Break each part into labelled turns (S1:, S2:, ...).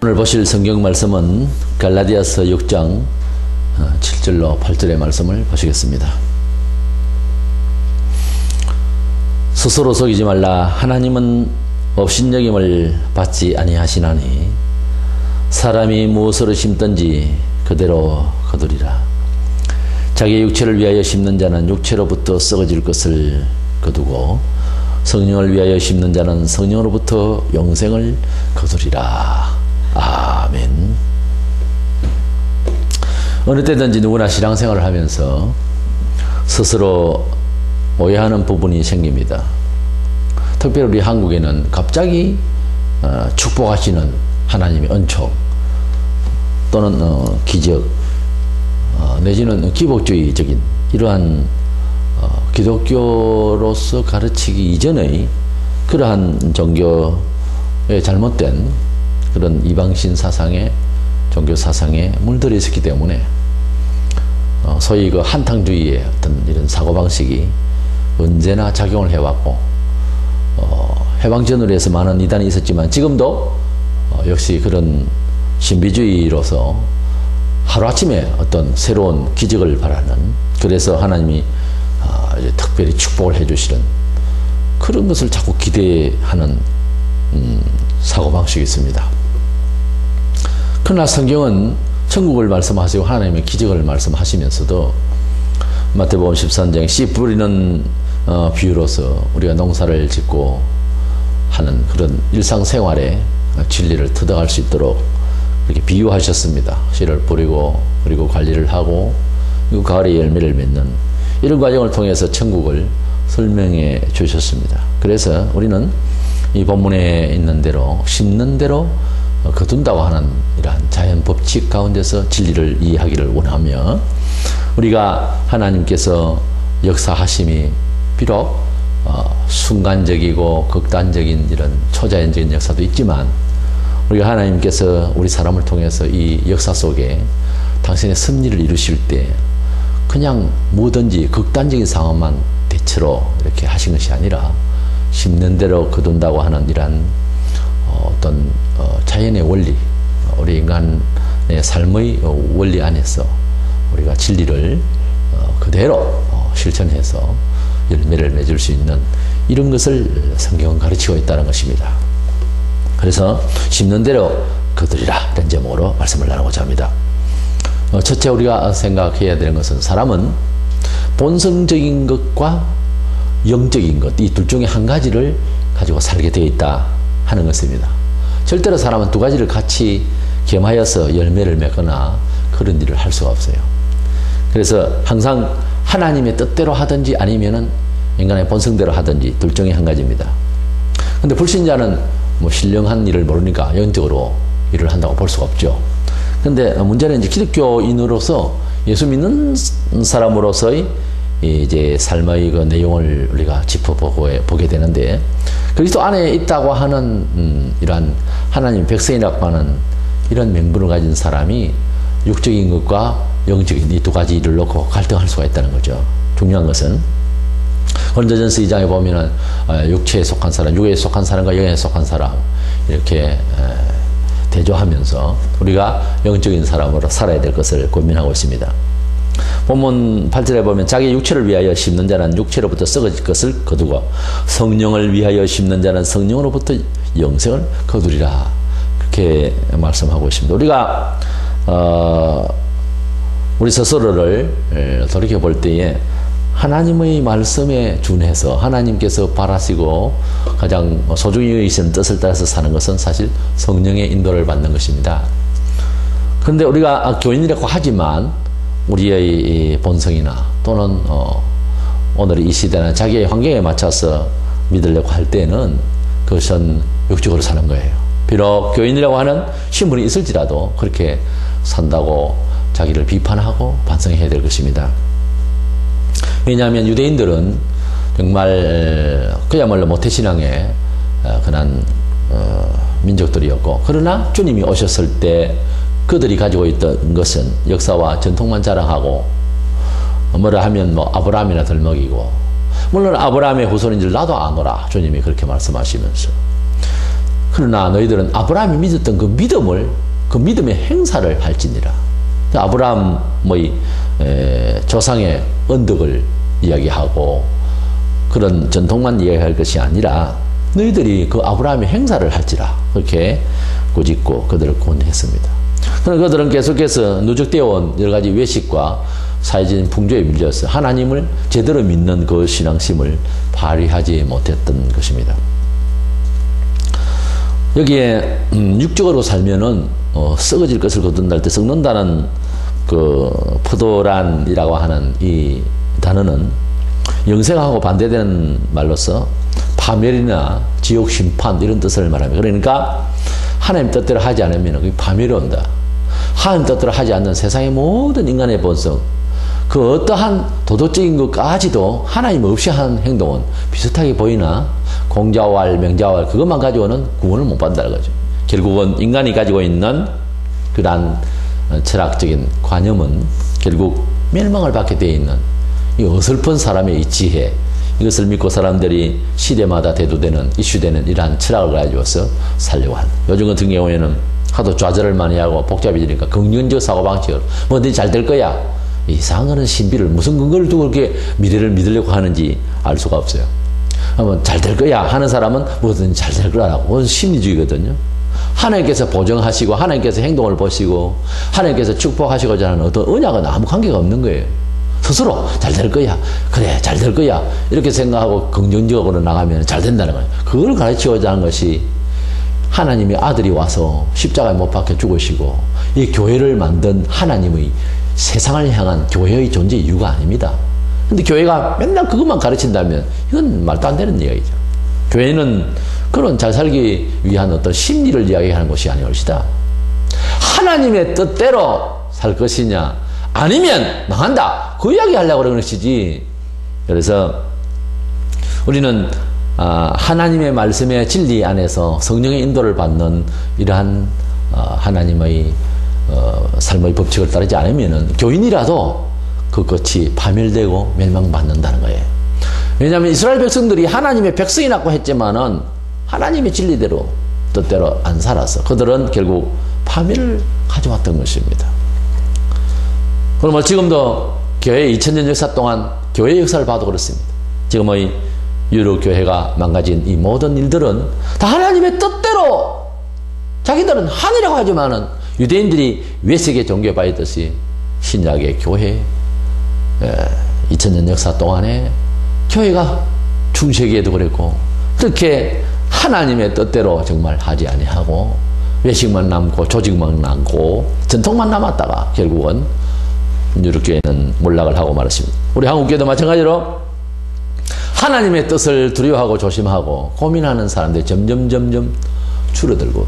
S1: 오늘 보실 성경 말씀은 갈라디아서 6장 7절로 8절의 말씀을 보시겠습니다. 스스로 속이지 말라. 하나님은 업신여김을 받지 아니하시나니 사람이 무엇으로 심든지 그대로 거두리라. 자기 육체를 위하여 심는 자는 육체로부터 썩어질 것을 거두고 성령을 위하여 심는 자는 성령으로부터 영생을 거두리라. 아멘. 어느 때든지 누구나 신앙생활을 하면서 스스로 오해하는 부분이 생깁니다. 특별히 우리 한국에는 갑자기 축복하시는 하나님의 은총 또는 기적 내지는 기복주의적인 이러한 기독교로서 가르치기 이전의 그러한 종교의 잘못된 그런 이방신 사상의 종교 사상에 물들어 있었기 때문에 소위 그 한탕주의의 어떤 이런 사고방식이 언제나 작용을 해왔고 해방전으로 해서 많은 이단이 있었지만 지금도 역시 그런 신비주의로서 하루아침에 어떤 새로운 기적을 바라는, 그래서 하나님이 이제 특별히 축복을 해주시는 그런 것을 자꾸 기대하는 사고방식이 있습니다. 그러나 성경은 천국을 말씀하시고 하나님의 기적을 말씀하시면서도 마태복음 13장 씨 뿌리는 비유로서 우리가 농사를 짓고 하는 그런 일상생활에 진리를 터득할 수 있도록 이렇게 비유하셨습니다. 씨를 뿌리고 그리고 관리를 하고 그리고 가을에 열매를 맺는 이런 과정을 통해서 천국을 설명해 주셨습니다. 그래서 우리는 이 본문에 있는 대로 심는 대로 거둔다고 하는 이러한 자연 법칙 가운데서 진리를 이해하기를 원하며, 우리가 하나님께서 역사하심이 비록 순간적이고 극단적인 이런 초자연적인 역사도 있지만 우리가 하나님께서 우리 사람을 통해서 이 역사 속에 당신의 섭리를 이루실 때 그냥 뭐든지 극단적인 상황만 대체로 이렇게 하신 것이 아니라 심는 대로 거둔다고 하는 이러한 어떤 자연의 원리, 우리 인간의 삶의 원리 안에서 우리가 진리를 그대로 실천해서 열매를 맺을 수 있는 이런 것을 성경은 가르치고 있다는 것입니다. 그래서 심는 대로 거두리라 이런 제목으로 말씀을 나누고자 합니다. 첫째 우리가 생각해야 되는 것은 사람은 본성적인 것과 영적인 것, 이 둘 중에 한 가지를 가지고 살게 되어 있다 하는 것입니다. 절대로 사람은 두 가지를 같이 겸하여서 열매를 맺거나 그런 일을 할 수가 없어요. 그래서 항상 하나님의 뜻대로 하든지 아니면은 인간의 본성대로 하든지 둘 중에 한 가지입니다. 근데 불신자는 뭐 신령한 일을 모르니까 영적으로 일을 한다고 볼 수가 없죠. 근데 문제는 이제 기독교인으로서 예수 믿는 사람으로서의 이제 삶의 그 내용을 우리가 짚어보게 되는데, 그리스도 안에 있다고 하는 이러한 하나님 백성이라고 하는 이런 명분을 가진 사람이 육적인 것과 영적인 이 두 가지 일을 놓고 갈등할 수가 있다는 거죠. 중요한 것은 고린도전서 2장에 보면은 육체에 속한 사람, 육에 속한 사람과 영에 속한 사람 이렇게 대조하면서 우리가 영적인 사람으로 살아야 될 것을 고민하고 있습니다. 본문 8절에 보면 자기 육체를 위하여 심는 자는 육체로부터 썩어질 것을 거두고 성령을 위하여 심는 자는 성령으로부터 영생을 거두리라, 그렇게 말씀하고 있습니다. 우리가 우리 스스로를 돌이켜볼 때에 하나님의 말씀에 준해서 하나님께서 바라시고 가장 소중히 여기시는 뜻을 따라서 사는 것은 사실 성령의 인도를 받는 것입니다. 그런데 우리가 교인이라고 하지만 우리의 본성이나 또는 오늘 이 시대나 자기의 환경에 맞춰서 믿으려고 할 때는 그것은 육적으로 사는 거예요. 비록 교인이라고 하는 신분이 있을지라도 그렇게 산다고 자기를 비판하고 반성해야 될 것입니다. 왜냐하면 유대인들은 정말 그야말로 모태신앙의 그런 민족들이었고, 그러나 주님이 오셨을 때 그들이 가지고 있던 것은 역사와 전통만 자랑하고 뭐라 하면 뭐 아브라함이나 덜먹이고, 물론 아브라함의 후손인 줄 나도 아노라 주님이 그렇게 말씀하시면서 그러나 너희들은 아브라함이 믿었던 그 믿음의 행사를 할지니라. 아브라함의 조상의 언덕을 이야기하고 그런 전통만 이야기할 것이 아니라 너희들이 그 아브라함의 행사를 할지라. 그렇게 꾸짖고 그들을 권했습니다. 그러나 그들은 계속해서 누적되어 온 여러 가지 외식과 사회적인 풍조에 밀려서 하나님을 제대로 믿는 그 신앙심을 발휘하지 못했던 것입니다. 여기에 육적으로 살면은 썩어질 것을 거둔할 때 썩는다는 그 포도란이라고 하는 이 단어는 영생하고 반대되는 말로서 파멸이나 지옥 심판 이런 뜻을 말합니다. 그러니까 하나님 뜻대로 하지 않으면 그게 파멸이 온다. 하나님 뜻대로 하지 않는 세상의 모든 인간의 본성, 그 어떠한 도덕적인 것까지도 하나님 없이 하는 행동은 비슷하게 보이나 공자왈, 명자왈 그것만 가지고는 구원을 못 받는다는 거죠. 결국은 인간이 가지고 있는 그러한 철학적인 관념은 결국 멸망을 받게 되어 있는 이 어설픈 사람의 이 지혜, 이것을 믿고 사람들이 시대마다 대두되는 이슈되는 이러한 철학을 가지고서 살려고 한다. 요즘 같은 경우에는 하도 좌절을 많이 하고 복잡해지니까 긍정적 사고방식으로 뭐든지 잘 될 거야. 이상한 거는 신비를 무슨 근거를 두고 그렇게 미래를 믿으려고 하는지 알 수가 없어요. 잘 될 거야 하는 사람은 뭐든지 잘 될 거라고. 그건 심리주의거든요. 하나님께서 보정하시고 하나님께서 행동을 보시고 하나님께서 축복하시고자 하는 어떤 언약은 아무 관계가 없는 거예요. 스스로 잘 될 거야. 그래 잘 될 거야. 이렇게 생각하고 긍정적으로 나가면 잘 된다는 거예요. 그걸 가르치고자 하는 것이 하나님의 아들이 와서 십자가에 못 박혀 죽으시고 이 교회를 만든 하나님의 세상을 향한 교회의 존재 이유가 아닙니다. 근데 교회가 맨날 그것만 가르친다면 이건 말도 안 되는 이야기죠. 교회는 그런 잘 살기 위한 어떤 심리를 이야기하는 것이 아닐 것이다. 하나님의 뜻대로 살 것이냐 아니면 망한다. 그 이야기 하려고 그러는 것이지. 그래서 우리는 하나님의 말씀의 진리 안에서 성령의 인도를 받는 이러한 하나님의 삶의 법칙을 따르지 않으면 교인이라도 그 끝이 파멸되고 멸망받는다는 거예요. 왜냐하면 이스라엘 백성들이 하나님의 백성이라고 했지만은 하나님의 진리대로 뜻대로 안 살아서 그들은 결국 파멸을 가져왔던 것입니다. 그러면 지금도 교회 2000년 역사 동안 교회 역사를 봐도 그렇습니다. 지금의 유럽 교회가 망가진 이 모든 일들은 다 하나님의 뜻대로 자기들은 하늘이라고 하지만은 유대인들이 외세계 종교에 빠졌듯이 신약의 교회 2000년 역사 동안에 교회가 중세기에도 그랬고 그렇게 하나님의 뜻대로 정말 하지 아니하고 외식만 남고 조직만 남고 전통만 남았다가 결국은 유럽교회는 몰락을 하고 말았습니다. 우리 한국교회도 마찬가지로 하나님의 뜻을 두려워하고 조심하고 고민하는 사람들이 점점 줄어들고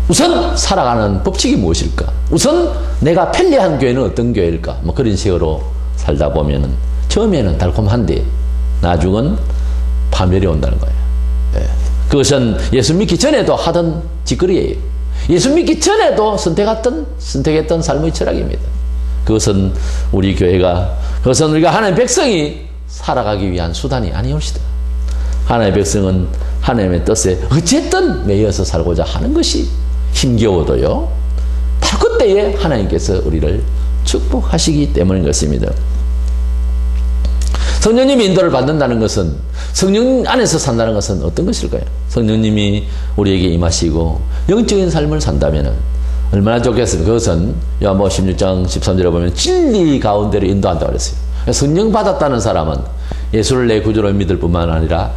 S1: 우선 살아가는 법칙이 무엇일까? 우선 내가 편리한 교회는 어떤 교회일까? 뭐 그런 식으로 살다 보면은 처음에는 달콤한데 나중은 파멸이 온다는 거예요. 그것은 예수 믿기 전에도 하던 짓거리예요. 예수 믿기 전에도 선택했던 삶의 철학입니다. 그것은 그것은 우리가 하나님의 백성이 살아가기 위한 수단이 아니옵시다. 하나님의 백성은 하나님의 뜻에 어쨌든 매여서 살고자 하는 것이 힘겨워도요. 바로 그때에 하나님께서 우리를 축복하시기 때문인 것입니다. 성령님이 인도를 받는다는 것은 성령 안에서 산다는 것은 어떤 것일까요? 성령님이 우리에게 임하시고 영적인 삶을 산다면 얼마나 좋겠습니까? 그것은 요한복음 16장 13절에 보면 진리 가운데로 인도한다고 그랬어요. 성령 받았다는 사람은 예수를 내 구주로 믿을 뿐만 아니라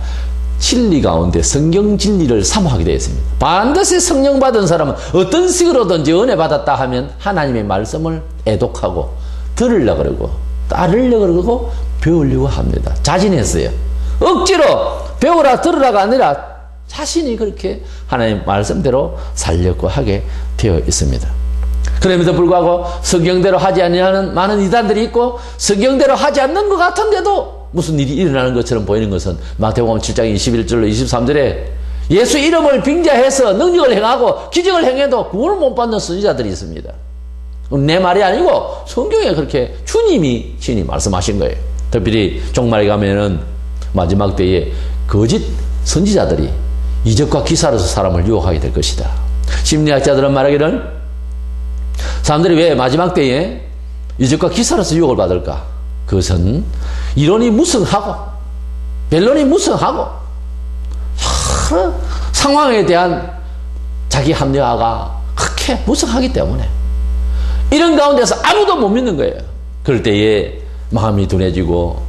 S1: 진리 가운데 성경 진리를 사모하게 되어 있습니다. 반드시 성령 받은 사람은 어떤 식으로든지 은혜 받았다 하면 하나님의 말씀을 애독하고 들으려고 그러고 따르려고 그러고 배우려고 합니다. 자진했어요. 억지로 배우라 들으라가 아니라 자신이 그렇게 하나님 말씀대로 살려고 하게 되어 있습니다. 그럼에도 불구하고 성경대로 하지 아니하는 많은 이단들이 있고 성경대로 하지 않는 것 같은데도 무슨 일이 일어나는 것처럼 보이는 것은 마태복음 7장 21절로 23절에 예수 이름을 빙자해서 능력을 행하고 기적을 행해도 구원을 못 받는 선지자들이 있습니다. 내 말이 아니고 성경에 그렇게 주님이 친히 말씀하신 거예요. 특별히 종말에 가면은 마지막 때에 거짓 선지자들이 이적과 기사로서 사람을 유혹하게 될 것이다. 심리학자들은 말하기를 사람들이 왜 마지막 때에 이적과 기사로서 유혹을 받을까? 그것은 이론이 무성하고 변론이 무성하고 상황에 대한 자기 합리화가 그렇게 무성하기 때문에 이런 가운데서 아무도 못 믿는 거예요. 그럴 때에 마음이 둔해지고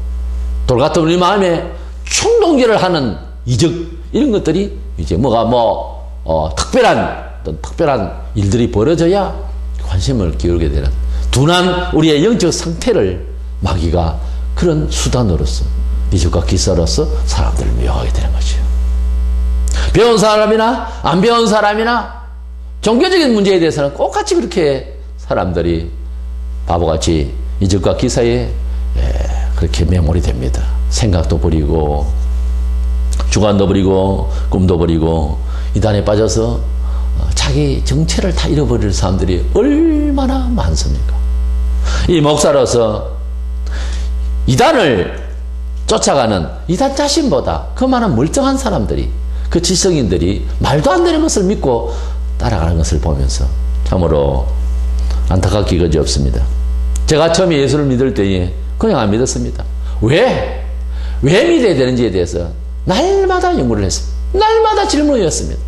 S1: 돌같은 우리 마음에 충동질을 하는 이적 이런 것들이 이제 특별한 일들이 벌어져야 관심을 기울게 되는 둔한 우리의 영적 상태를 마귀가 그런 수단으로서 이적과 기사로서 사람들을 미워하게 되는 거죠. 배운 사람이나 안 배운 사람이나 종교적인 문제에 대해서는 똑같이 그렇게 사람들이 바보같이 이적과 기사에 그렇게 매몰이 됩니다. 생각도 버리고 주관도 버리고 꿈도 버리고 이단에 빠져서 자기 정체를 다 잃어버릴 사람들이 얼마나 많습니까? 이 목사로서 이단을 쫓아가는 이단 자신보다 그 많은 멀쩡한 사람들이 그 지성인들이 말도 안 되는 것을 믿고 따라가는 것을 보면서 참으로 안타깝기 그지없습니다. 제가 처음에 예수를 믿을 때에 그냥 안 믿었습니다. 왜 믿어야 되는지에 대해서 날마다 연구를 했습니다. 날마다 질문을 했습니다.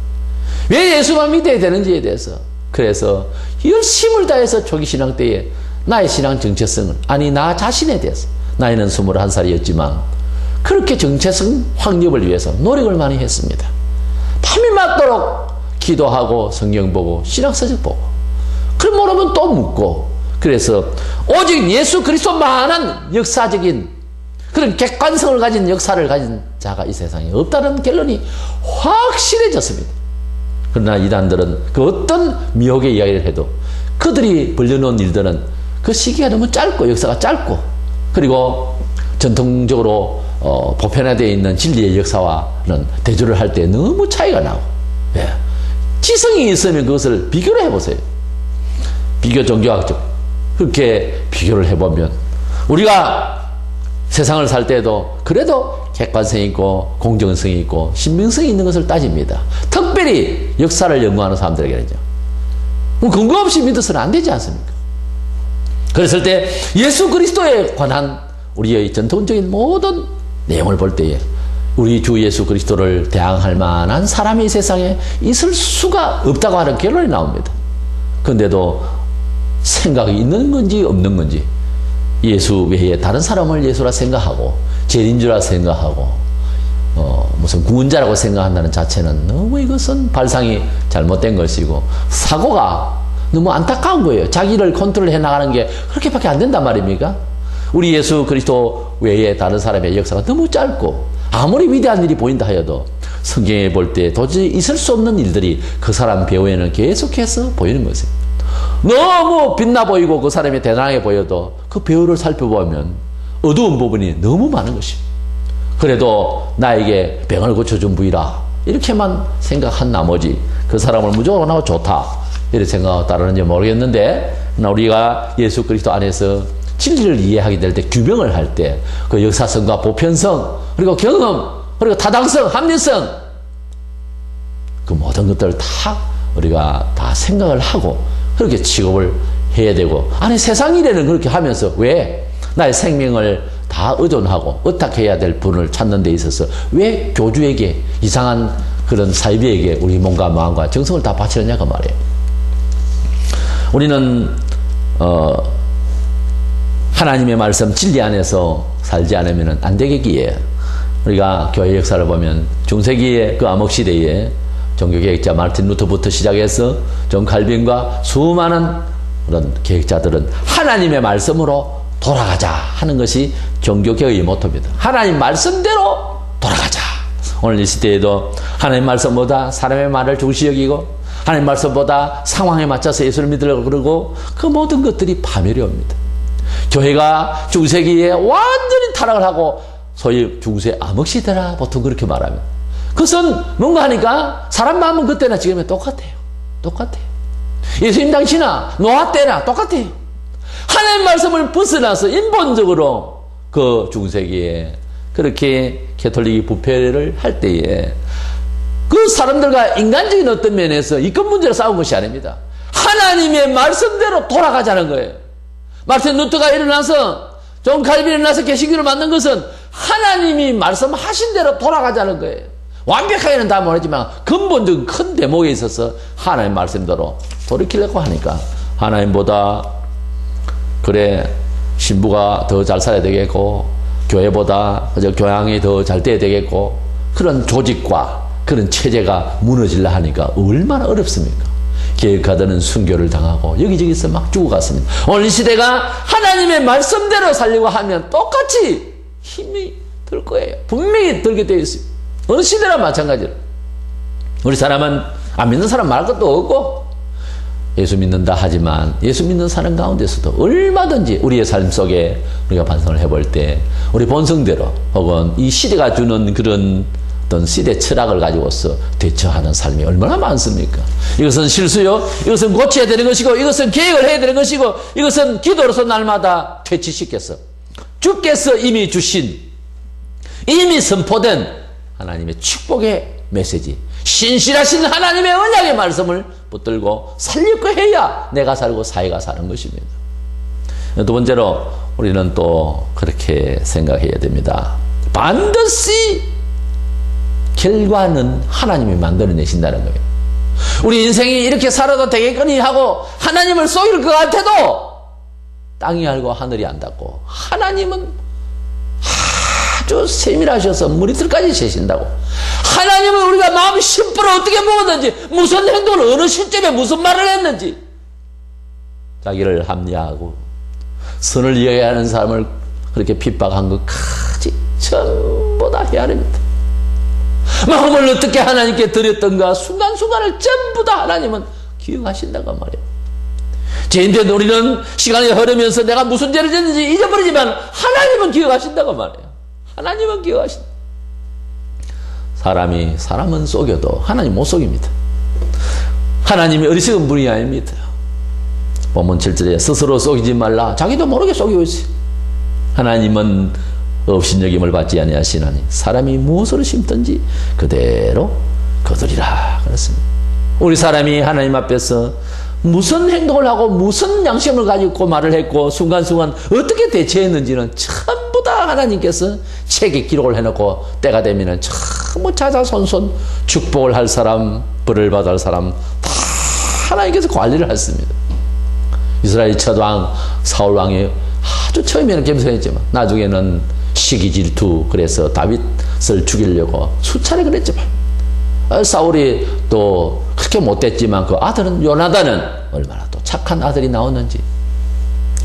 S1: 왜 예수만 믿어야 되는지에 대해서. 그래서 열심을 다해서 초기 신앙 때에 나의 신앙 정체성을 나 자신에 대해서 나이는 21살이었지만 그렇게 정체성 확립을 위해서 노력을 많이 했습니다. 밤이 맞도록 기도하고 성경 보고 신학서적 보고 그럼 모르면 또 묻고 그래서 오직 예수 그리스도만한 역사적인 그런 객관성을 가진 역사를 가진 자가 이 세상에 없다는 결론이 확실해졌습니다. 그러나 이단들은 그 어떤 미혹의 이야기를 해도 그들이 벌려놓은 일들은 그 시기가 너무 짧고 역사가 짧고 그리고 전통적으로 보편화되어 있는 진리의 역사와는 대조를 할 때 너무 차이가 나고 지성이 있으면 그것을 비교를 해보세요. 비교 종교학적 그렇게 비교를 해보면 우리가 세상을 살 때도 그래도 객관성이 있고 공정성이 있고 신빙성이 있는 것을 따집니다. 특별히 역사를 연구하는 사람들에게는요. 근거 없이 믿어서는 안 되지 않습니까? 그랬을 때 예수 그리스도에 관한 우리의 전통적인 모든 내용을 볼 때에 우리 주 예수 그리스도를 대항할 만한 사람이 이 세상에 있을 수가 없다고 하는 결론이 나옵니다. 그런데도 생각이 있는 건지 없는 건지 예수 외에 다른 사람을 예수라 생각하고 재림주라 생각하고 무슨 구원자라고 생각한다는 자체는 너무 이것은 발상이 잘못된 것이고 사고가 너무 안타까운 거예요. 자기를 컨트롤해 나가는 게 그렇게밖에 안 된단 말입니까? 우리 예수 그리스도 외에 다른 사람의 역사가 너무 짧고 아무리 위대한 일이 보인다 하여도 성경에 볼 때 도저히 있을 수 없는 일들이 그 사람 배후에는 계속해서 보이는 것입니다. 너무 빛나 보이고 그 사람이 대단하게 보여도 그 배후를 살펴보면 어두운 부분이 너무 많은 것입니다. 그래도 나에게 병을 고쳐준 부이라 이렇게만 생각한 나머지 그 사람을 무조건 하고 좋다 이렇게 생각하고 따르는지 모르겠는데 우리가 예수 그리스도 안에서 진리를 이해하게 될 때 규명을 할 때 그 역사성과 보편성 그리고 경험 그리고 타당성 합리성 그 모든 것들을 다 우리가 다 생각을 하고 그렇게 취급을 해야 되고 아니 세상 일에는 그렇게 하면서 왜 나의 생명을 다 의존하고 의탁해야 될 분을 찾는 데 있어서 왜 교주에게 이상한 그런 사이비에게 우리 몸과 마음과 정성을 다 바치느냐 그 말이에요. 우리는 하나님의 말씀 진리 안에서 살지 않으면 안 되겠기에 우리가 교회 역사를 보면 중세기의 그 암흑시대에 종교개혁자 마르틴 루터부터 시작해서 존 칼빈과 수많은 그런 개혁자들은 하나님의 말씀으로 돌아가자 하는 것이 종교개혁의 모토입니다. 하나님 말씀대로 돌아가자. 오늘 이 시대에도 하나님 말씀보다 사람의 말을 중시 여기고 하나님 말씀보다 상황에 맞춰서 예수를 믿으려고 그러고 그 모든 것들이 파멸이 옵니다. 교회가 중세기에 완전히 타락을 하고 소위 중세 암흑시대라 보통 그렇게 말합니다. 그것은 뭔가 하니까 사람 마음은 그때나 지금은 똑같아요. 똑같아요. 예수님 당시나 노아 때나 똑같아요. 하나님 말씀을 벗어나서 인본적으로 그 중세기에 그렇게 캐톨릭이 부패를 할 때에 그 사람들과 인간적인 어떤 면에서 이권 문제로 싸운 것이 아닙니다. 하나님의 말씀대로 돌아가자는 거예요. 마르틴 루터가 일어나서 존 칼빈이 일어나서 개신교를 만든 것은 하나님이 말씀하신 대로 돌아가자는 거예요. 완벽하게는 다 모르지만 근본적인 큰 대목에 있어서 하나님 말씀대로 돌이키려고 하니까 하나님보다 그래 신부가 더 잘 살아야 되겠고 교회보다 교양이 더 잘 돼야 되겠고 그런 조직과 그런 체제가 무너지려 하니까 얼마나 어렵습니까? 계획하다는 순교를 당하고 여기저기서 막 죽어갔습니다. 오늘 이 시대가 하나님의 말씀대로 살려고 하면 똑같이 힘이 들 거예요. 분명히 들게 되어 있어요. 어느 시대나 마찬가지로. 우리 사람은 안 믿는 사람 말 것도 없고 예수 믿는다 하지만 예수 믿는 사람 가운데서도 얼마든지 우리의 삶 속에 우리가 반성을 해볼 때 우리 본성대로 혹은 이 시대가 주는 그런 어떤 시대 철학을 가지고서 대처하는 삶이 얼마나 많습니까? 이것은 실수요, 이것은 고쳐야 되는 것이고, 이것은 계획을 해야 되는 것이고, 이것은 기도로서 날마다 퇴치시켜서 주께서 이미 주신, 이미 선포된 하나님의 축복의 메시지, 신실하신 하나님의 언약의 말씀을 붙들고 살려고 해야 내가 살고 사회가 사는 것입니다. 두 번째로 우리는 또 그렇게 생각해야 됩니다. 반드시 결과는 하나님이 만들어내신다는 거예요. 우리 인생이 이렇게 살아도 되겠거니 하고 하나님을 속일 것 같아도 땅이 알고 하늘이 안다고 하나님은 아주 세밀하셔서 머리털까지 세신다고. 하나님은 우리가 마음 10% 어떻게 먹었는지 무슨 행동을 어느 시점에 무슨 말을 했는지 자기를 합리화하고 선을 이해해야 하는 사람을 그렇게 핍박한 것까지 전부 다 헤아립니다. 마음을 어떻게 하나님께 드렸던가 순간순간을 전부 다 하나님은 기억하신다고 말이에요. 죄인된 우리는 시간이 흐르면서 내가 무슨 죄를 졌는지 잊어버리지만 하나님은 기억하신다고 말이에요. 하나님은 기억하신다. 사람은 속여도 하나님 못 속입니다. 하나님이 어리석은 분이 아닙니다. 본문 7절에 스스로 속이지 말라. 자기도 모르게 속이고 있어요. 하나님은 업신여김을 받지 아니하시나니 사람이 무엇으로 심든지 그대로 거두리라 그랬습니다. 우리 사람이 하나님 앞에서 무슨 행동을 하고 무슨 양심을 가지고 말을 했고 순간순간 어떻게 대처했는지는 전부 다 하나님께서 책에 기록을 해놓고 때가 되면 전부 자자손손 축복을 할 사람 벌을 받을 사람 다 하나님께서 관리를 했습니다. 이스라엘 첫왕 사울왕이 아주 처음에는 겸손했지만 나중에는 시기 질투 그래서 다윗을 죽이려고 수차례 그랬지만 사울이 또 그렇게 못됐지만 그 아들은 요나단은 얼마나 또 착한 아들이 나왔는지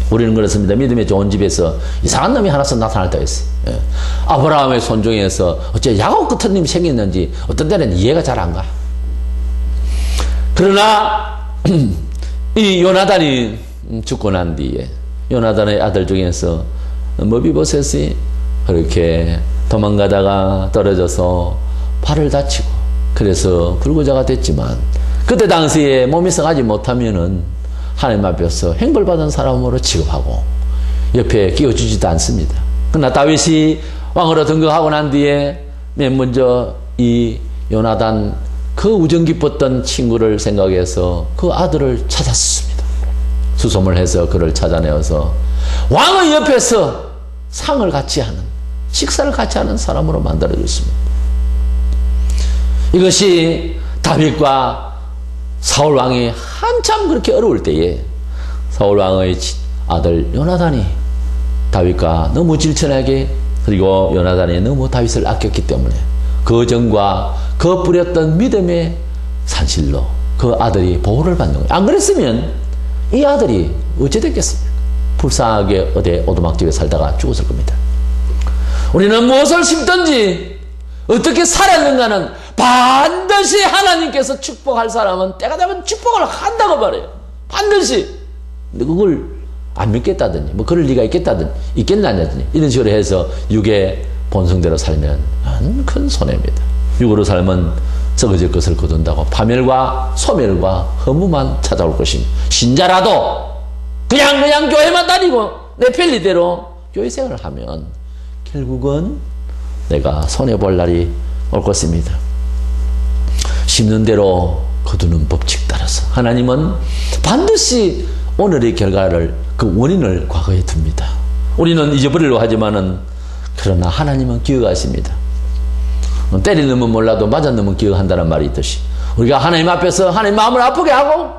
S1: 우리는 그렇습니다. 믿음의 좋은 집에서 이상한 놈이 하나씩 나타날 때가 있어요. 예. 아브라함의 손중에서 어째 야곱 같은 놈이 생겼는지 어떤 때는 이해가 잘 안 가. 그러나 이 요나단이 죽고 난 뒤에 요나단의 아들 중에서 머비보셋이 그렇게 도망가다가 떨어져서 발을 다치고 그래서 불구자가 됐지만 그때 당시에 몸이 성하지 못하면은 하나님 앞에서 행벌받은 사람으로 취급하고 옆에 끼워주지도 않습니다. 그러나 다윗이 왕으로 등극하고 난 뒤에 맨 먼저 이 요나단 그 우정 깊었던 친구를 생각해서 그 아들을 찾았습니다. 수소문을 해서 그를 찾아내어서 왕의 옆에서 상을 같이 하는 식사를 같이 하는 사람으로 만들어졌습니다. 이것이 다윗과 사울왕이 한참 그렇게 어려울 때에 사울왕의 아들 요나단이 다윗과 너무 질천하게 그리고 요나단이 너무 다윗을 아꼈기 때문에 그 정과 그 뿌렸던 믿음의 산실로 그 아들이 보호를 받는 거예요. 안 그랬으면 이 아들이 어찌 됐겠습니까? 불쌍하게 어디 오두막집에 살다가 죽었을 겁니다. 우리는 무엇을 심든지 어떻게 살았는가는 반드시 하나님께서 축복할 사람은 때가 되면 축복을 한다고 말해요. 반드시. 근데 그걸 안 믿겠다더니 뭐 그럴 리가 있겠나니 이런 식으로 해서 육의 본성대로 살면 큰 손해입니다. 육으로 살면 썩어질 것을 거둔다고 파멸과 소멸과 허무만 찾아올 것입니다. 신자라도 그냥 교회만 다니고 내 편리대로 교회 생활을 하면 결국은 내가 손해볼 날이 올 것입니다. 심는 대로 거두는 법칙 따라서 하나님은 반드시 오늘의 결과를, 그 원인을 과거에 둡니다. 우리는 잊어버리려고 하지만은 그러나 하나님은 기억하십니다. 때리는 건 몰라도 맞았는 기억한다는 말이 있듯이 우리가 하나님 앞에서 하나님 마음을 아프게 하고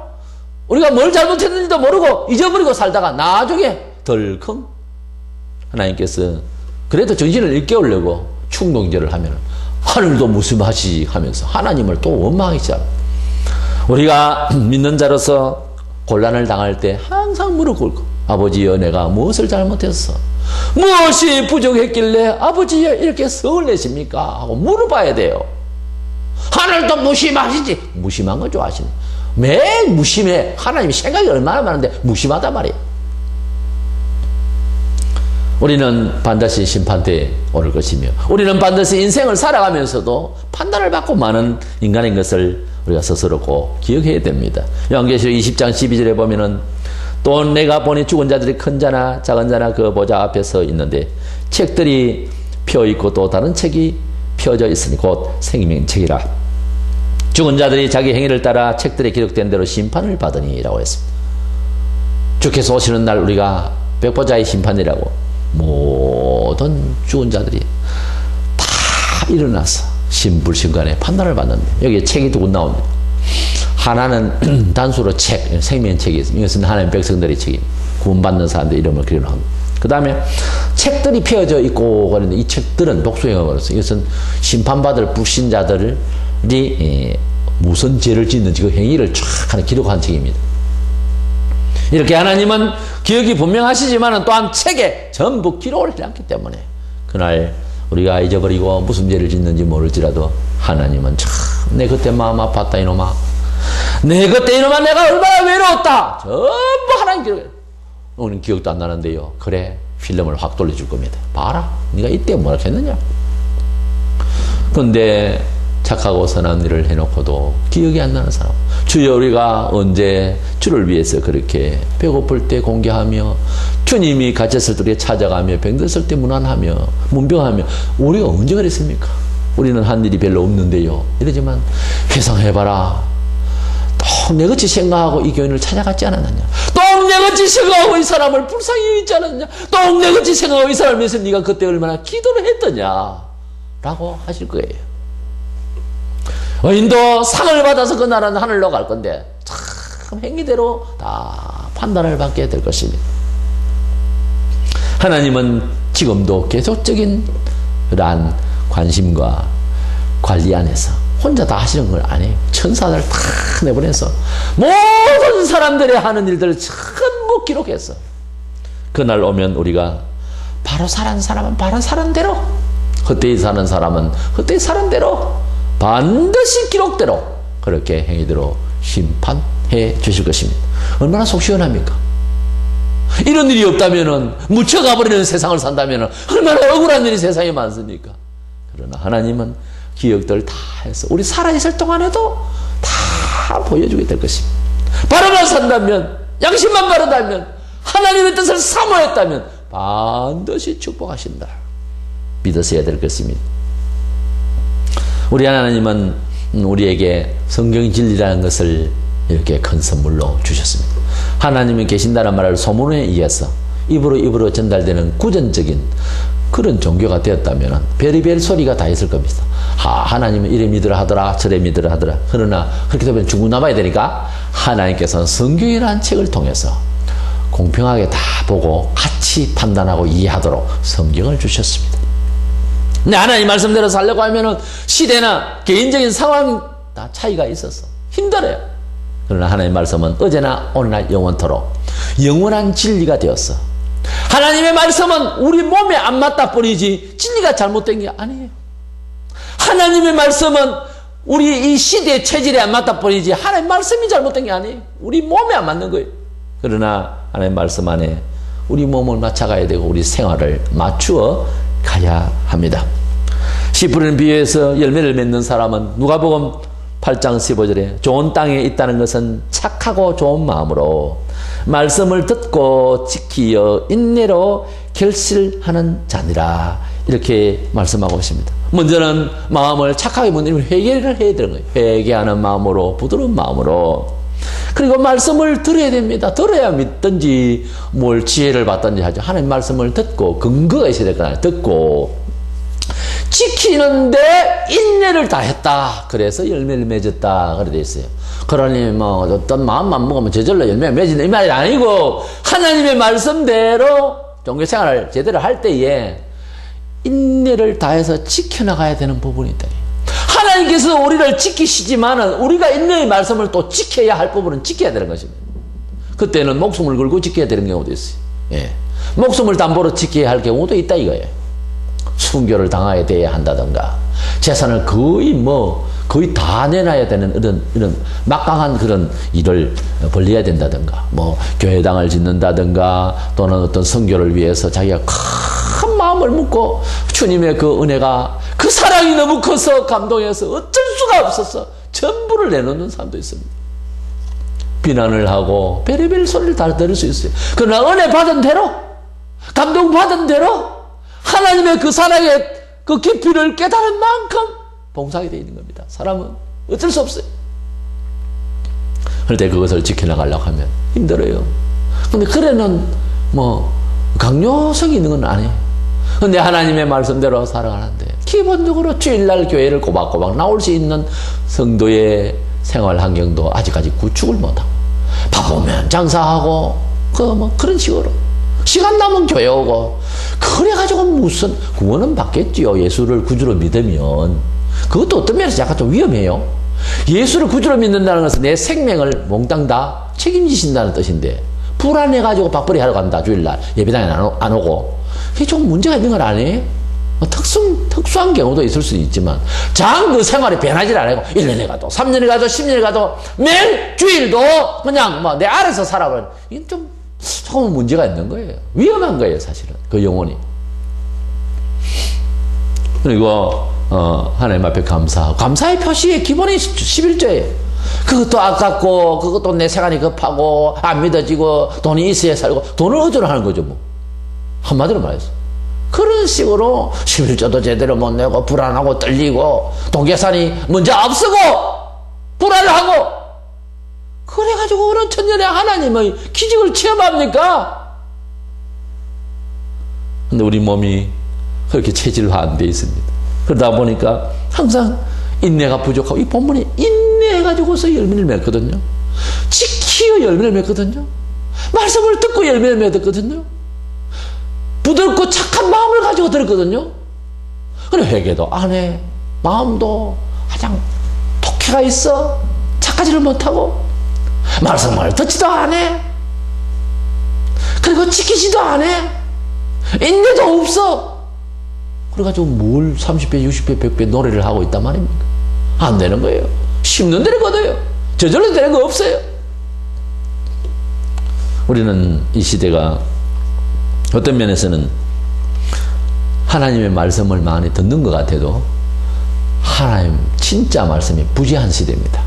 S1: 우리가 뭘 잘못했는지도 모르고 잊어버리고 살다가 나중에 덜컹 하나님께서 그래도 정신을 일깨우려고 충동질을 하면 하늘도 무심하시 하면서 하나님을 또 원망하기 시작합니다. 우리가 믿는 자로서 곤란을 당할 때 항상 무릎 꿇고 아버지여 내가 무엇을 잘못했어? 무엇이 부족했길래 아버지여 이렇게 성을 내십니까? 하고 물어봐야 돼요. 하늘도 무심하시지. 무심한 거 좋아하시네. 매일 무심해. 하나님이 생각이 얼마나 많은데 무심하단 말이에요. 우리는 반드시 심판대에 오를 것이며 우리는 반드시 인생을 살아가면서도 판단을 받고 많은 인간인 것을 우리가 스스로 꼭 기억해야 됩니다. 요한계시록 20장 12절에 보면은 또 내가 보니 죽은 자들이 큰 자나 작은 자나 그 보좌 앞에 서 있는데 책들이 펴 있고 또 다른 책이 펴져 있으니 곧 생명책이라. 죽은 자들이 자기 행위를 따라 책들에 기록된 대로 심판을 받으니라고 했습니다. 주께서 오시는 날 우리가 백보자의 심판이라고 모든 죽은 자들이 다 일어나서 신불신간에 판단을 받는데 여기에 책이 두 권 나옵니다. 하나는 단수로 책, 생명책이 있습니다. 이것은 하나님 백성들의 책입니다. 구원받는 사람들 이름을 그려놓은. 그 다음에 책들이 펴져 있고 그런데 이 책들은 독수행을 걸었어요. 이것은 심판받을 불신자들이 무슨 죄를 짓는지 그 행위를 쫙 하는 기록한 책입니다. 이렇게 하나님은 기억이 분명하시지만 또한 책에 전부 기록을 해놨기 때문에 그날 우리가 잊어버리고 무슨 죄를 짓는지 모를지라도 하나님은 참 내 그때 마음 아팠다 이놈아, 내 그때 이놈아 내가 얼마나 외로웠다 전부 하나님 기록해. 오늘 기억도 안 나는데요. 그래 필름을 확 돌려줄 겁니다. 봐라 네가 이때 뭐라 했느냐. 그런데 착하고 선한 일을 해놓고도 기억이 안 나는 사람, 주여 우리가 언제 주를 위해서 그렇게 배고플 때 공개하며 주님이 갇혔을 때 찾아가며 병들었을 때 문안하며 문병하며 우리가 언제 그랬습니까? 우리는 한 일이 별로 없는데요. 이러지만 회상해봐라. 또 내같이 생각하고 이 교인을 찾아갔지 않았느냐. 또 내같이 생각하고 이 사람을 불쌍히 여기지 않았느냐. 또 내같이 생각하고 이 사람을 위해서 네가 그때 얼마나 기도를 했더냐 라고 하실 거예요. 의인도 상을 받아서 그 나라는 하늘로 갈 건데 참 행위대로 다 판단을 받게 될 것입니다. 하나님은 지금도 계속적인 그러한 관심과 관리 안에서 혼자 다 하시는 걸 안 해요. 천사들 다 내보내서 모든 사람들이 하는 일들을 전부 기록했어. 그날 오면 우리가 바로 사는 사람은 바로 사는 대로, 헛되이 사는 사람은 헛되이 사는 대로 반드시 기록대로 그렇게 행위대로 심판해 주실 것입니다. 얼마나 속 시원합니까? 이런 일이 없다면은 묻혀가버리는 세상을 산다면은 얼마나 억울한 일이 세상에 많습니까? 그러나 하나님은 기억들 다 해서 우리 살아있을 동안에도 다 보여주게 될 것입니다. 바로만 산다면, 양심만 바르다면, 하나님의 뜻을 사모했다면 반드시 축복하신다. 믿으셔야 될 것입니다. 우리 하나님은 우리에게 성경 진리라는 것을 이렇게 큰 선물로 주셨습니다. 하나님이 계신다는 말을 소문에 의해서 입으로 입으로 전달되는 구전적인 그런 종교가 되었다면 별의별 소리가 다 있을 겁니다. 하나님은 이래 믿으라 하더라 저래 믿으라 하더라. 그러나 그렇게 되면 죽어남아야 되니까 하나님께서는 성경이라는 책을 통해서 공평하게 다 보고 같이 판단하고 이해하도록 성경을 주셨습니다. 근데 하나님 말씀대로 살려고 하면은 시대나 개인적인 상황 다 차이가 있어서 힘들어요. 그러나 하나님 말씀은 어제나 오늘날 영원토록 영원한 진리가 되었어. 하나님의 말씀은 우리 몸에 안 맞다 뿐이지 진리가 잘못된 게 아니에요. 하나님의 말씀은 우리 이 시대의 체질에 안 맞다 뿐이지 하나님 말씀이 잘못된 게 아니에요. 우리 몸에 안 맞는 거예요. 그러나 하나님 말씀 안에 우리 몸을 맞춰가야 되고 우리 생활을 맞추어 가야 합니다. 씨 뿌리는 비유에서 열매를 맺는 사람은 누가복음 8장 15절에 좋은 땅에 있다는 것은 착하고 좋은 마음으로 말씀을 듣고 지키어 인내로 결실하는 자니라 이렇게 말씀하고 있습니다. 먼저는 마음을 착하게 만들면 회개를 해야 되는 거예요. 회개하는 마음으로, 부드러운 마음으로. 그리고 말씀을 들어야 됩니다. 들어야 믿든지 뭘 지혜를 받든지 하죠. 하나님 말씀을 듣고 근거가 있어야 될 거잖아요. 듣고 지키는데 인내를 다했다. 그래서 열매를 맺었다. 그래 돼 있어요. 그러니 뭐 어떤 마음만 먹으면 저절로 열매가 맺는다 이 말이 아니고 하나님의 말씀대로 종교생활을 제대로 할 때에 인내를 다해서 지켜나가야 되는 부분이 있다. 하나님께서 우리를 지키시지만은 우리가 인내의 말씀을 또 지켜야 할 부분은 지켜야 되는 것입니다. 그때는 목숨을 걸고 지켜야 되는 경우도 있어요. 예. 목숨을 담보로 지켜야 할 경우도 있다 이거예요. 순교를 당하게 돼야 한다든가, 재산을 거의 다 내놔야 되는 이런 막강한 그런 일을 벌려야 된다든가, 뭐 교회당을 짓는다든가, 또는 어떤 선교를 위해서 자기가 큰 마음을 묻고 주님의 그 은혜가, 그 사랑이 너무 커서 감동해서 어쩔 수가 없어서 전부를 내놓는 사람도 있습니다. 비난을 하고 별의별 소리를 다 들을 수 있어요. 그러나 은혜 받은 대로, 감동 받은 대로 하나님의 그 사랑의 그 깊이를 깨달은 만큼 봉사하게 되어 있는 겁니다. 사람은 어쩔 수 없어요. 그런데 그것을 지켜나가려고 하면 힘들어요. 근데 그래는 뭐 강요성이 있는 건 아니에요. 근데 하나님의 말씀대로 살아가는데 기본적으로 주일날 교회를 꼬박꼬박 나올 수 있는 성도의 생활 환경도 아직까지 구축을 못하고, 바쁘면 장사하고 그런 식으로 시간 남은 교회 오고, 그래가지고 무슨 구원은 받겠지요. 예수를 구주로 믿으면. 그것도 어떤 면에서 약간 좀 위험해요. 예수를 구주로 믿는다는 것은 내 생명을 몽땅 다 책임지신다는 뜻인데, 불안해가지고 밥벌이 하러 간다, 주일날 예배당에 안 오고, 그게 좀 문제가 있는 건 아니에요? 특수한 경우도 있을 수도 있지만, 장 그 생활이 변하지 않고 1년에 가도 3년에 가도 10년에 가도 매일 주일도 그냥 뭐 내 아래서 살아버리면 이건 좀 조금 문제가 있는 거예요. 위험한 거예요, 사실은. 그 영혼이. 그리고 하나님 앞에 감사하고, 감사의 표시의 기본이 11조예요. 그것도 아깝고, 그것도 내 생활이 급하고, 안 믿어지고, 돈이 있어야 살고, 돈을 의존하는 거죠, 뭐. 한마디로 말해서. 그런 식으로 11조도 제대로 못 내고, 불안하고, 떨리고, 돈 계산이 먼저 앞서고, 불안하고, 그래가지고 그런 천년의 하나님의 기적을 체험합니까? 근데 우리 몸이 그렇게 체질화 안 돼 있습니다. 그러다 보니까 항상 인내가 부족하고, 이 본문에 인내해가지고서 열매를 맺거든요. 지키어 열매를 맺거든요. 말씀을 듣고 열매를 맺었거든요. 부드럽고 착한 마음을 가지고 들었거든요. 그래, 회개도 안 해. 마음도 가장 독해가 있어. 착하지를 못하고, 말씀을 듣지도 안 해. 그리고 지키지도 안 해. 인내도 없어. 그래가지고 뭘 30배, 60배, 100배 노래를 하고 있단 말입니까? 안 되는 거예요. 심는 대로 거둬요. 저절로 되는 거 없어요. 우리는 이 시대가 어떤 면에서는 하나님의 말씀을 많이 듣는 것 같아도 하나님 진짜 말씀이 부재한 시대입니다.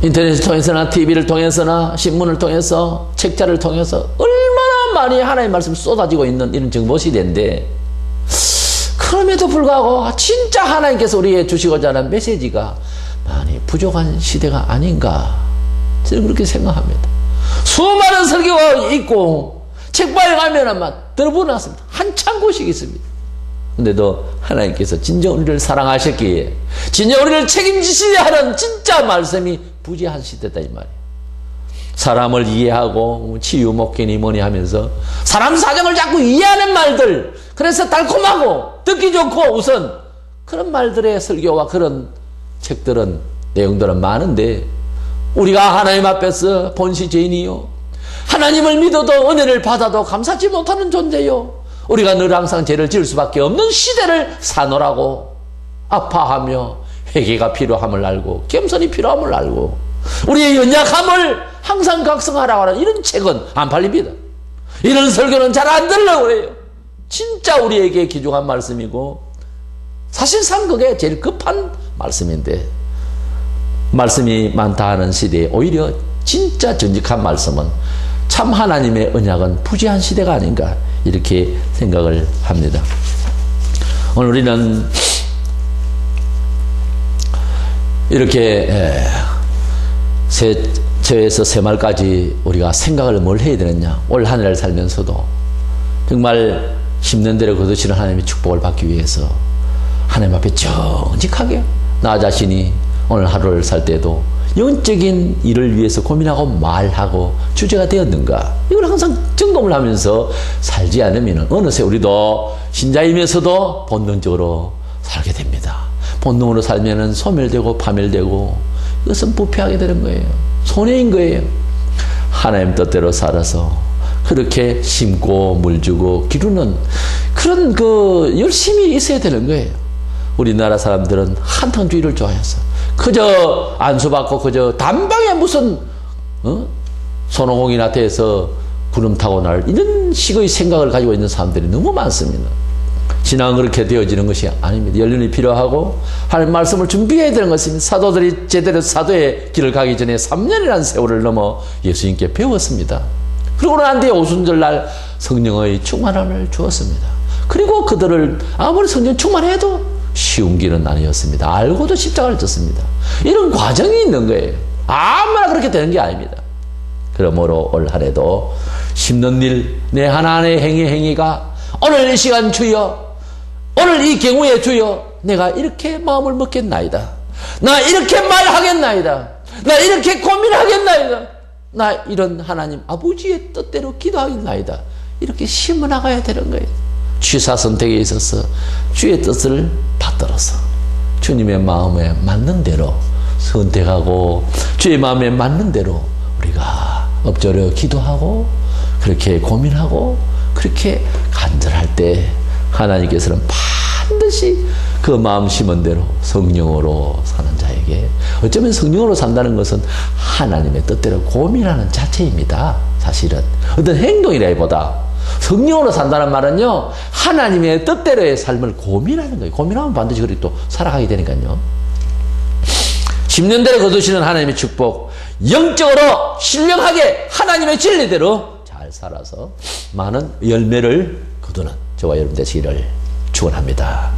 S1: 인터넷을 통해서나 TV를 통해서나 신문을 통해서 책자를 통해서 얼마나 많이 하나님의 말씀이 쏟아지고 있는 이런 정보 시대인데, 그럼에도 불구하고 진짜 하나님께서 우리에게 주시고자 하는 메시지가 많이 부족한 시대가 아닌가, 저는 그렇게 생각합니다. 수많은 설교가 있고 책방에 가면 막 들어보놨습니다. 한참 곳이 있습니다. 근데도 하나님께서 진정 우리를 사랑하셨기에, 진정 우리를 책임지시려 하는 진짜 말씀이 부재한 시대다 이 말이에요. 사람을 이해하고 치유 목견이 뭐니 하면서 사람 사정을 자꾸 이해하는 말들, 그래서 달콤하고 듣기 좋고 우선 그런 말들의 설교와 그런 책들은, 내용들은 많은데, 우리가 하나님 앞에서 본시 죄인이요, 하나님을 믿어도 은혜를 받아도 감사치 못하는 존재요, 우리가 늘 항상 죄를 지을 수밖에 없는 시대를 사노라고 아파하며 회개가 필요함을 알고 겸손이 필요함을 알고 우리의 연약함을 항상 각성하라고 하는 이런 책은 안 팔립니다. 이런 설교는 잘 안 들려고 그래요. 진짜 우리에게 귀중한 말씀이고 사실상 그게 제일 급한 말씀인데, 말씀이 많다 하는 시대에 오히려 진짜 정직한 말씀은, 참 하나님의 언약은 부재한 시대가 아닌가, 이렇게 생각을 합니다. 오늘 우리는 이렇게 새에서 새말까지 우리가 생각을 뭘 해야 되느냐. 올 한 해를 살면서도 정말 심는 대로 거두시는 하나님의 축복을 받기 위해서 하나님 앞에 정직하게 나 자신이 오늘 하루를 살 때도 영적인 일을 위해서 고민하고 말하고 주제가 되었는가, 이걸 항상 점검을 하면서 살지 않으면 어느새 우리도 신자이면서도 본능적으로 살게 됩니다. 본능으로 살면은 소멸되고 파멸되고 이것은 부패하게 되는 거예요. 손해인 거예요. 하나님 뜻대로 살아서 그렇게 심고 물주고 기르는 그런 열심히 있어야 되는 거예요. 우리나라 사람들은 한탕주의를 좋아해서 그저 안수받고 그저 단방에 무슨 손오공이나 돼서 구름 타고 날 이런 식의 생각을 가지고 있는 사람들이 너무 많습니다. 신앙은 그렇게 되어지는 것이 아닙니다. 연륜이 필요하고 하나님 말씀을 준비해야 되는 것입니다. 사도들이 제대로 사도의 길을 가기 전에 3년이라는 세월을 넘어 예수님께 배웠습니다. 그러고 난 뒤에 오순절날 성령의 충만함을 주었습니다. 그리고 그들을 아무리 성령 충만해도 쉬운 길은 아니었습니다. 알고도 십자가를 졌습니다. 이런 과정이 있는 거예요. 아무나 그렇게 되는 게 아닙니다. 그러므로 올 한해도 심는 일, 내 하나님의 행위가 오늘 이 시간 주여, 오늘 이 경우에 주여, 내가 이렇게 마음을 먹겠나이다. 나 이렇게 말하겠나이다. 나 이렇게 고민하겠나이다. 나 이런 하나님 아버지의 뜻대로 기도하겠나이다. 이렇게 심어 나가야 되는 거예요. 취사 선택에 있어서 주의 뜻을 받들어서 주님의 마음에 맞는 대로 선택하고 주의 마음에 맞는 대로 우리가 엎드려 기도하고 그렇게 고민하고 그렇게 간절할 때 하나님께서는 반드시 그 마음 심은 대로 성령으로 사는 자에게, 어쩌면 성령으로 산다는 것은 하나님의 뜻대로 고민하는 자체입니다. 사실은 어떤 행동이라기보다 성령으로 산다는 말은요, 하나님의 뜻대로의 삶을 고민하는 거예요. 고민하면 반드시 그렇게 또 살아가게 되니까요. 10년 대로 거두시는 하나님의 축복, 영적으로 신령하게 하나님의 진리대로 잘 살아서 많은 열매를 거두는 저와 여러분 되시기를 축원합니다.